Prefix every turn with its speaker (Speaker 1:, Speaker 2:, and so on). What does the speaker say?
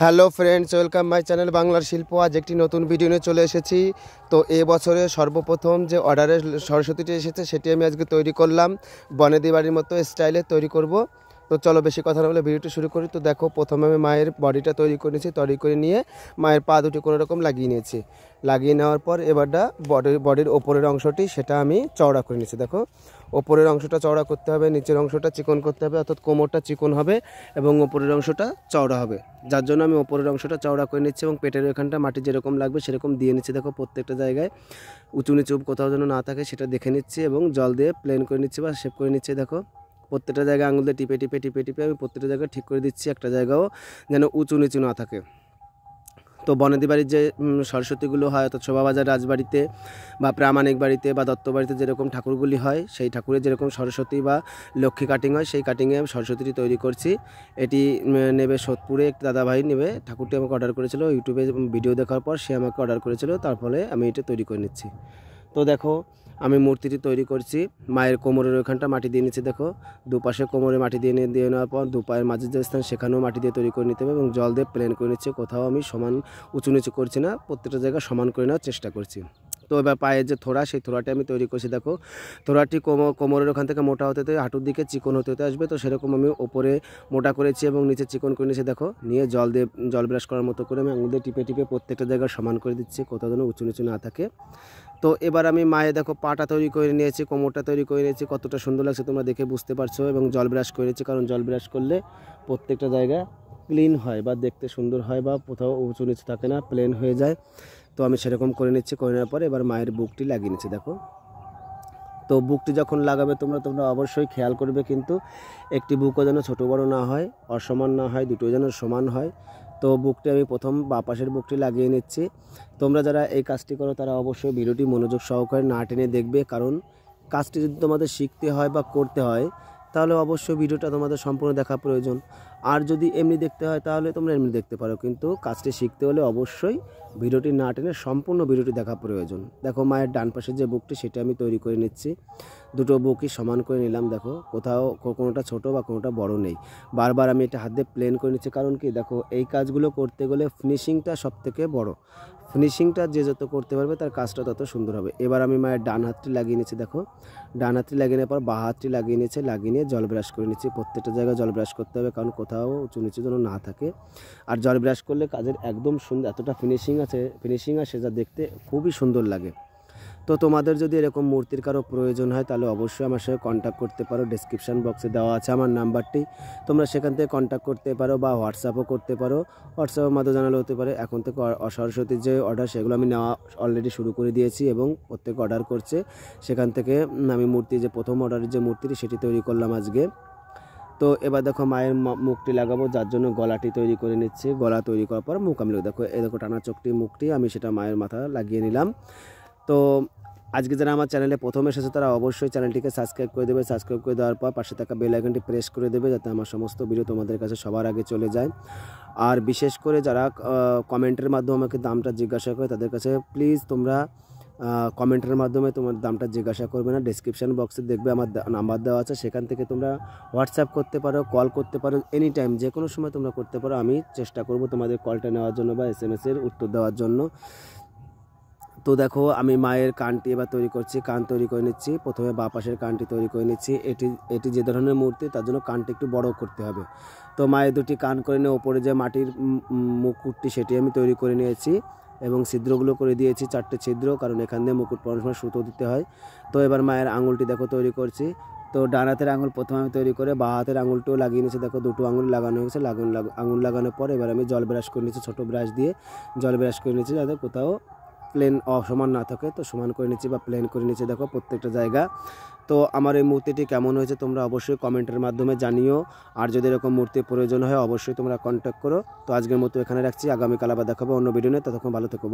Speaker 1: Hello friends, welcome my channel বাংলার শিল্প। আজ একটি নতুন ভিডিও নিয়ে চলে এসেছি। তো এবছরে সর্বপ্রথম যে অর্ডারের সরস্বতীটি এসেছে সেটি আমি আজকে তৈরি করলাম। বনেদি বাড়ির মতো স্টাইলে তৈরি করব। তো চলো বেশি কথা না বলে ভিডিওটি শুরু করি। তো দেখো, প্রথমে আমি মায়ের বডিটা তৈরি করে নিয়েছি। তৈরি করে নিয়ে মায়ের পা দুটি কোনো রকম লাগিয়ে নিয়েছি। লাগিয়ে নেওয়ার পর এবারটা বডির ওপরের অংশটি সেটা আমি চওড়া করে নিয়েছি। দেখো, ওপরের অংশটা চওড়া করতে হবে, নিচের অংশটা চিকন করতে হবে, অর্থাৎ কোমরটা চিকন হবে এবং ওপরের অংশটা চওড়া হবে। যার জন্য আমি ওপরের অংশটা চওড়া করে নিচ্ছি এবং পেটের ওখানটা মাটি যেরকম লাগবে সেরকম দিয়ে নিচ্ছি। দেখো, প্রত্যেকটা জায়গায় উঁচু নিচু কোথাও যেন না থাকে সেটা দেখে নিচ্ছি এবং জল দিয়ে প্লেন করে নিচ্ছি বা শেপ করে নিচ্ছি। দেখো, প্রত্যেকটা জায়গায় আঙুল দিয়ে টিপে টিপে টিপে টিপে আমি প্রত্যেকটা জায়গায় ঠিক করে দিচ্ছি, একটা জায়গাও যেন উঁচু নিচু না থাকে। তো বনেদি বাড়ির যে সরস্বতীগুলো হয়, অর্থাৎ শোভাবাজার রাজবাড়িতে বা প্রামাণিক বাড়িতে বা দত্ত বাড়িতে যেরকম ঠাকুরগুলি হয়, সেই ঠাকুরের যেরকম সরস্বতী বা লক্ষ্মী কাটিং হয়, সেই কাটিংয়ে আমি সরস্বতীটি তৈরি করছি। এটি নেবে সোদপুরে এক দাদাভাই নেবে। ঠাকুরটি আমাকে অর্ডার করেছিল, ইউটিউবে ভিডিও দেখার পর সে আমাকে অর্ডার করেছিল, তার ফলে আমি এটা তৈরি করে নিচ্ছি। তো দেখো, আমি মূর্তিটি তৈরি করছি। মায়ের কোমরের ওখানটা মাটি দিয়ে নিচ্ছি। দেখো, দুপাশে কোমরে মাটি দিয়ে নেওয়ার পর দু পায়ের মাঝের যে স্থান সেখানেও মাটি দিয়ে তৈরি করে নিতে হবে এবং জল দিয়ে প্লেন করে নিচ্ছি। কোথাও আমি সমান উঁচু নিচু করছি না, প্রত্যেকটা জায়গা সমান করে নেওয়ার চেষ্টা করছি। তো এবার পায়ের যে থোড়া, সেই থোড়াটি আমি তৈরি করছি। দেখো, থোড়াটি কোমরের ওখান থেকে মোটা হতে হতে হাঁটুর দিকে চিকন হতে হতে আসবে। তো সেরকম আমি ওপরে মোটা করেছি এবং নিচে চিকন করে নিয়েছি। দেখো, নিয়ে জল ব্রাশ করার মতো করে আমি আঙুল দিয়ে টিপে টিপে প্রত্যেকটা জায়গা সমান করে দিচ্ছি, কোথাও যেন উঁচু নিচু না থাকে। তো এবার আমি মায়ে দেখো পাটা তৈরি করে নিয়েছি, কোমরটা তৈরি করে নিয়েছি। কতটা সুন্দর লাগছে তোমরা দেখে বুঝতে পারছো। এবং জল ব্রাশ করে নিয়েছি, কারণ জল ব্রাশ করলে প্রত্যেকটা জায়গা ক্লিন হয় বা দেখতে সুন্দর হয় বা কোথাও উঁচু নিচু থাকে না, প্লেন হয়ে যায়। তো আমি সেরকম করে নিচ্ছি। করে নেওয়ার পরে এবার মায়ের বুকটি লাগিয়ে নিচ্ছি। দেখো, তো বুকটি যখন লাগাবে তোমরা অবশ্যই খেয়াল করবে কিন্তু একটি বুকও যেন ছোটো বড়ো না হয়, অসমান না হয়, দুটোই যেন সমান হয়। তো বুকটি আমি প্রথম বা পাশের বুকটি লাগিয়ে নিচ্ছি। তোমরা যারা এই কাজটি করো তারা অবশ্যই ভিডিওটি মনোযোগ সহকারে না টেনে দেখবে, কারণ কাজটি যদি তোমাদের শিখতে হয় বা করতে হয় তাহলে অবশ্যই ভিডিওটা তোমাদের সম্পূর্ণ দেখা প্রয়োজন। আর যদি এমনি দেখতে হয় তাহলে তোমরা এমনি দেখতে পারো, কিন্তু কাজটি শিখতে হলে অবশ্যই ভিডিওটি না টেনে সম্পূর্ণ ভিডিওটি দেখা প্রয়োজন। দেখো, মায়ের ডান পাশের যে বুকটি সেটা আমি তৈরি করে নিচ্ছি। দুটো বুকই সমান করে নিলাম। দেখো, কোথাও কোনোটা ছোটো বা কোনোটা বড় নেই। বারবার আমি এটা হাত দিয়ে প্লেন করে নিচ্ছি, কারণ কি দেখো, এই কাজগুলো করতে গেলে ফিনিশিংটা সবথেকে বড়। ফিনিশিংটা যে যত করতে পারবে তার কাজটা তত সুন্দর হবে। এবার আমি মায়ের ডান হাতটি লাগিয়ে নিচ্ছি। দেখো, ডান হাতটি লাগিয়ে নেওয়ার পর বাঁ হাতটি লাগিয়ে নিয়েছে, লাগিয়ে নিয়ে জল ব্রাশ করে নিচ্ছি। প্রত্যেকটা জায়গায় জল ব্রাশ করতে হবে, কারণ কোথাও উঁচু নিচু যেন না থাকে। আর জল ব্রাশ করলে কাজের একদম সুন্দর, এতটা ফিনিশিং আসে যা দেখতে খুবই সুন্দর লাগে। তো তোমাদের যদি এরকম মূর্তির কারো প্রয়োজন হয় তাহলে অবশ্যই আমার সাথে কন্ট্যাক্ট করতে পারো। ডেসক্রিপশান বক্সে দেওয়া আছে আমার নাম্বারটি, তোমরা সেখান থেকে কন্ট্যাক্ট করতে পারো বা হোয়াটসঅ্যাপও করতে পারো। হোয়াটসঅ্যাপের মাধ্যমে জানালে হতে পারে। এখন থেকে সরস্বতীর যে অর্ডার সেগুলো আমি নেওয়া অলরেডি শুরু করে দিয়েছি এবং প্রত্যেকে অর্ডার করছে। সেখান থেকে আমি মূর্তি যে প্রথম অর্ডারের যে মূর্তিটি সেটি তৈরি করলাম আজকে। তো এবার দেখো, মায়ের মুখটি লাগাবো, যার জন্য গলাটি তৈরি করে নিচ্ছি। গলা তৈরি করার পর মুখ আমি দেখো, এই দেখো টানা চোখটি মুখটি আমি সেটা মায়ের মাথা লাগিয়ে নিলাম। তো আজকে যারা আমার চ্যানেলে প্রথম এসেছে তারা অবশ্যই চ্যানেলটিকে সাবস্ক্রাইব করে দেবে। সাবস্ক্রাইব করে দেওয়ার পর পাশে থাকা বেল আইকনটি প্রেস করে দেবে, যাতে আমার সমস্ত ভিডিও তোমাদের কাছে সবার আগে চলে যায়। আর বিশেষ করে যারা কমেন্টের মাধ্যমে আমাকে দামটা জিজ্ঞাসা করে তাদের কাছে প্লিজ তোমরা কমেন্টের মাধ্যমে তোমার দামটা জিজ্ঞাসা করবে না। ডেসক্রিপশান বক্সে দেখবে আমার নাম্বার দেওয়া আছে, সেখান থেকে তোমরা হোয়াটসঅ্যাপ করতে পারো, কল করতে পারো, এনি টাইম যে কোনো সময় তোমরা করতে পারো। আমি চেষ্টা করব তোমাদের কলটা নেওয়ার জন্য বা SMS-এর উত্তর দেওয়ার জন্য। তো দেখো, আমি মায়ের কানটি এবার তৈরি করছি, কান তৈরি করে নিচ্ছি। প্রথমে বাঁ পাশের কানটি তৈরি করে নিচ্ছি। এটি যে ধরনের মূর্তি তার জন্য কানটি একটু বড় করতে হবে। তো মায়ের দুটি কান করে নিয়ে ওপরে যে মাটির মুকুটটি সেটি আমি তৈরি করে নিয়েছি এবং ছিদ্রগুলো করে দিয়েছি, 4টে ছিদ্র, কারণ এখান দিয়ে মুকুট পরানোর সময় সুতো দিতে হয়। তো এবার মায়ের আঙুলটি দেখো তৈরি করছি। তো ডান হাতের আঙুল প্রথমে আমি তৈরি করে বাঁ হাতের আঙুলটিও লাগিয়ে নিয়েছি। দেখো, দুটো আঙুল লাগানো হয়েছে। আঙুল লাগানোর পর এবার আমি জল ব্রাশ করে নিচ্ছি, ছোটো ব্রাশ দিয়ে জল ব্রাশ করে নিচ্ছি, যাতে কোথাও প্লেন অসমান না থাকে। তো সমান করে নিচ্ছি বা প্লেন করে নিচ্ছি, দেখো প্রত্যেকটা জায়গা। তো আমার এই মূর্তিটি কেমন হয়েছে তোমরা অবশ্যই কমেন্টের মাধ্যমে জানিও। আর যদি এরকম মূর্তির প্রয়োজন হয় অবশ্যই তোমরা কন্ট্যাক্ট করো। তো আজকের মতো এখানে রাখছি, আগামীকাল আবার দেখাবো অন্য ভিডিও নিয়ে। ততক্ষণ ভালো থেকো।